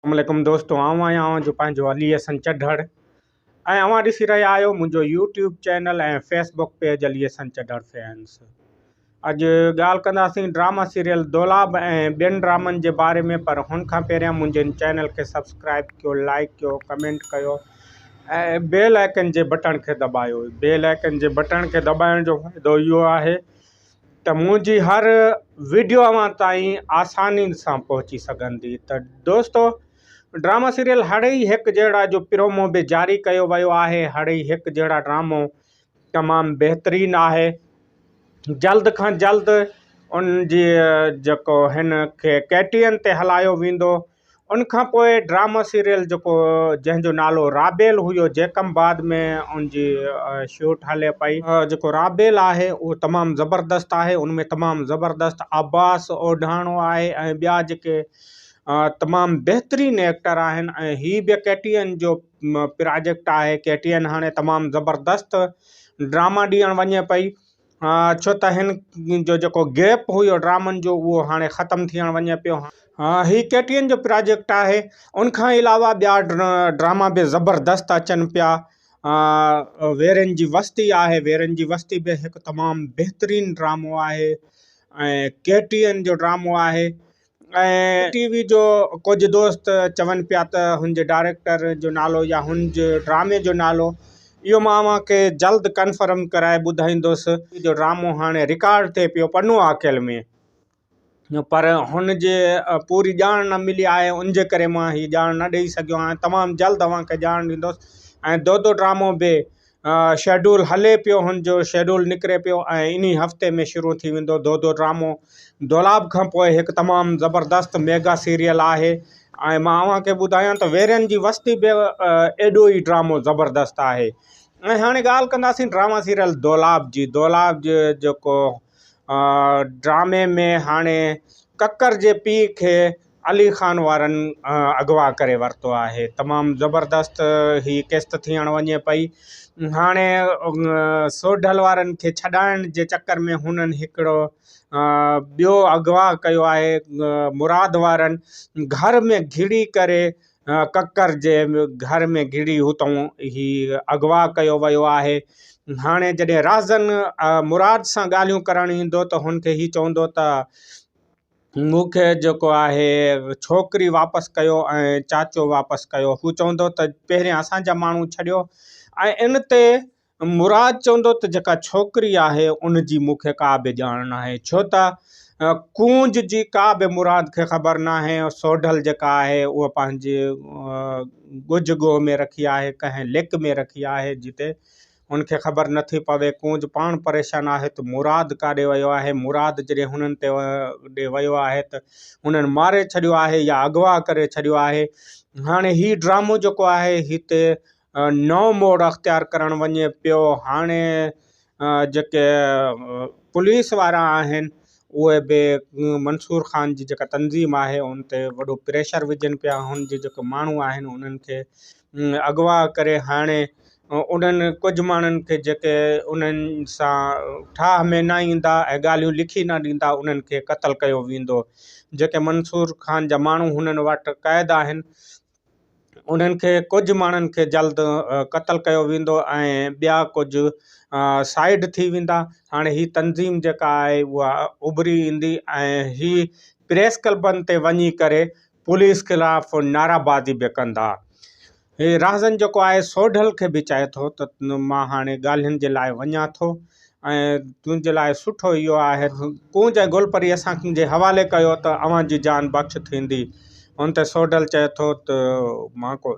अस्सलामुअलैकुम दोस्तों, आऊं आहियां जो पंहिंजो अली हसन चढ़ड़ ऐं अवां ॾिसी रहिया आहियो मुंहिंजो यूट्यूब चैनल ऐं Facebook page Ali Hassan Chadhar fans. अॼु ॻाल्हि कंदासीं ड्रामा सीरियल दौलाब ऐं ॿियनि ड्रामनि जे बारे में, पर हुन खां पहिरियां मुंहिंजे चैनल खे सब्सक्राइब कयो, लाइक कयो, कमेंट कयो ऐं बेल आइकन जे बटन खे दॿायो। बेल आइकन जे बटन खे दॿाइण जो फ़ाइदो इहो आहे त मुंहिंजी हर वीडियो अवां ताईं आसानी सां पहुची सघंदी। त दोस्तो, ड्रामा सीरियल हड़ई हिकु जहिड़ा जो प्रोमो बि जारी कयो वियो आहे, हड़ई हिकु जहिड़ा ड्रामो तमामु बहितरीनु आहे। जल्द खां जल्द उन जी जेको हिन खे KTN ते हलायो वेंदो। उन खां पोइ ड्रामा सीरियल जंहिंजो नालो राबेल हुयो, जैकम्बाद में उन जी शूट हले पई। जेको राबेल आहे उहो तमामु ज़बरदस्त आहे। उनमें तमामु ज़बरदस्त अब्बास ओढाणो आहे ऐं ॿिया जेके तमामु बहितरीनु एक्टर आहिनि। ऐं हीअ बि KTN जो प्रोजेक्ट आहे। KTN हाणे तमामु ज़बरदस्त ड्रामा ॾियणु वञे पई, छो त हिन जो जेको गैप हुयो ड्रामनि जो उहो हाणे ख़तमु थियणु वञे पियो। हीअ KTN जो प्रोजेक्ट आहे। उनखां अलावा ॿिया ड्रामा बि ज़बरदस्त अचनि पिया। वेरनि जी वस्ती आहे। वेरनि जी वस्ती बि हिकु तमामु बहितरीनु ड्रामो आहे ऐं KTN जो ड्रामो आहे। ऐं TV जो कुझु दोस्त चवनि पिया त हुन जे डायरेक्टर जो नालो या हुन जे ड्रामे जो नालो, इहो मां अव्हांखे जल्द कंफर्म कराए ॿुधाईंदुसि। जो ड्रामो हाणे रिकॉर्ड थिए पियो पन्नू आकेल में, पर हुन जे पूरी ॼाण न मिली आहे। उन जे करे मां हीअ ॼाण न ॾेई सघियो आहियां। तमामु जल्द अव्हांखे ॼाण ॾींदुसि। ऐं दो ड्रामो बि शेड्यूल हले पियो, हुनजो शेड्यूल निकिरे पियो ऐं इन हफ़्ते में शुरू थी वेंदो। दो ड्रामो दौलाब खां पोइ हिकु तमामु ज़बरदस्त मेगा सीरियल आहे। ऐं मां अव्हांखे ॿुधायां त वेरनि जी वस्ती बि एॾो ई ड्रामो ज़बरदस्त आहे। ऐं हाणे ॻाल्हि कंदासीं ड्रामा सीरियल दौलाब जी। दौलाब जो जेको ड्रामे में हाणे ककर जे पीउ खे अली ख़ान वारनि अगवा करे वरितो आहे। तमामु ज़बरदस्त ही किस्त थियणु वञे पई। हाणे सोढल वारनि खे छॾाइण जे चकर में हुननि हिकिड़ो ॿियो अगवा कयो आहे। मुराद वारनि घर में घिड़ी करे ककर जे घर में घिड़ी हुतां ही अगवा कयो वियो आहे। हाणे जॾहिं राज़न मुराद सां ॻाल्हियूं करणु ईंदो त हुनखे ही चवंदो त मूंखे जेको आहे छोकिरी वापसि कयो ऐं चाचो वापसि कयो। हू चवंदो त पहिरियां असांजा माण्हू छॾियो। ऐं इन ते मुराद चवंदो त जेका छोकिरी आहे उन जी मूंखे का बि ॼाण न आहे, छो त कूंज जी का बि मुराद खे ख़बर न आहे। सोढल जेका आहे उहा पंहिंजे ॻुझ गोह में रखी आहे, कंहिं लिक में रखी आहे, जिते उनखे ख़बर नथी पवे। कूंज पाण परेशान आहे त मुराद काॾे वियो आहे। मुराद जॾहिं हुननि ते ॾे वियो आहे त हुननि मारे छॾियो आहे या अगवा करे छॾियो आहे। हाणे हीउ ड्रामो जेको आहे हिते नओं मोड़ अख़्तियार करणु वञे पियो। हाणे जेके पुलिस वारा आहिनि उहे बि मंसूर ख़ान जी जेका तंज़ीम आहे उन ते वॾो प्रेशर विझनि पिया। हुन जे जेके माण्हू आहिनि उन्हनि खे अगवा करे हाणे उन्हनि कुझु माण्हुनि खे जेके उन्हनि सां ठाह में न ईंदा ऐं ॻाल्हियूं लिखी न ॾींदा उन्हनि खे क़तलु कयो वेंदो। जेके मंसूर ख़ान जा माण्हू हुननि वटि क़ैद आहिनि उन्हनि खे कुझु माण्हुनि खे जल्द क़तलु कयो वेंदो ऐं ॿिया कुझु साइड थी वेंदा। हाणे ही तंज़ीम जेका आहे उहा उभरी ईंदी ऐं ही प्रेस क्लबनि ते वञी करे पुलिस ख़िलाफ़ु नाराबाज़ी बि कंदा। हे राज़न जेको आहे सोढल खे बि चए थो त मां हाणे ॻाल्हियुनि जे लाइ वञा थो ऐं तुंहिंजे लाइ सुठो इहो आहे कूंज ऐं गुलपरी असांजे हवाले कयो त अव्हांजी जान बख़्श थींदी। उन ते सोढल चए थो त मां को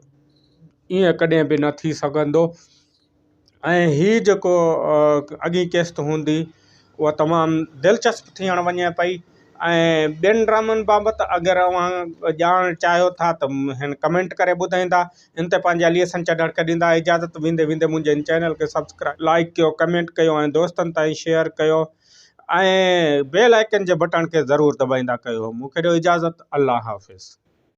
ईअं कॾहिं बि न थी सघंदो। ऐं हीअ जेको अॻी किस्त हूंदी उहा तमामु दिलचस्प थियणु वञे पई। ऐं ॿियनि ड्रामनि बाबति अगरि अव्हां ॼाण चाहियो था त हिन कमेंट करे ॿुधाईंदा। इन ते पंहिंजे अली हसन चढ़ड़ खे ॾींदा इजाज़त। वेंदे वेंदे मुंहिंजे इन चैनल खे सब्सक्राइब, लाइक कयो, कमेंट कयो ऐं दोस्तनि ताईं शेयर कयो ऐं बेल आइकन जे बटन खे ज़रूरु दॿाईंदा कयो। मूंखे ॾियो इजाज़त। अल्लाह हाफ़िज़।